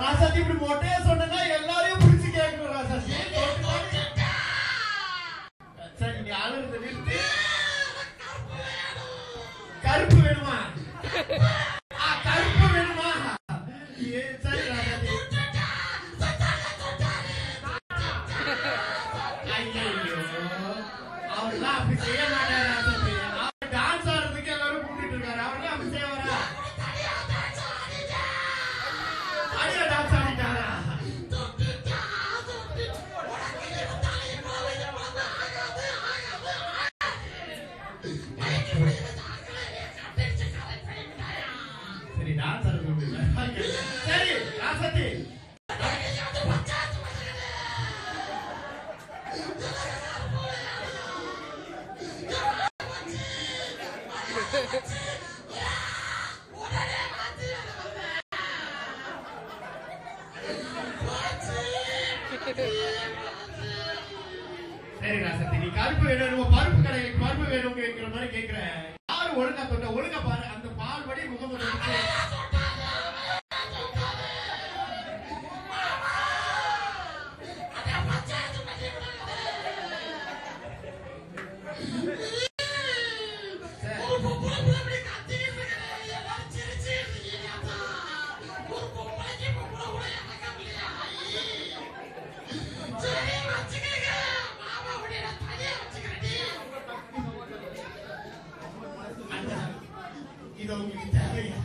ராசாத்தி இப்படி மொட்டையா சொன்னா எல்லாரையும் பிடிச்சு கேட்கணும் ராசாத்தி. சரி நீ அழுறது நிறுத்தி. கருப்பு வேணுமா? கருப்பு வேணுமா? சரி ராசாத்தி. ஐயோ அவர்லாம் அப்படி செய்ய மாட்டாரு ராசாத்தி. அவர் டான்ஸ் ஆடுறதுக்கு எல்லாரும் கூட்டிட்டு இருக்காரு. அவர்லாம் அப்படி செய்ய வரா? அடியா டான்ஸ் ஆடிட்டாரா? சரி டான்ஸ் ஆடுறது சரி ராசாத்தி. சரி ராசாத்தி நீ கருப்பு வேணும் பருப்பு கடைக்கு பருப்பு வேணும் கேட்கிற மாதிரி கேட்கிற. யாரு ஒழுங்கா தொட்ட ஒழுங்கா பாரு. அந்த பால் படி முகமது இது உங்களுக்கு தேவையா?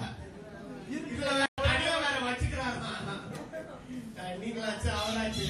இதுல அடியா வேற வச்சுக்கிறாரு. நீங்களாச்சு அவராச்சு.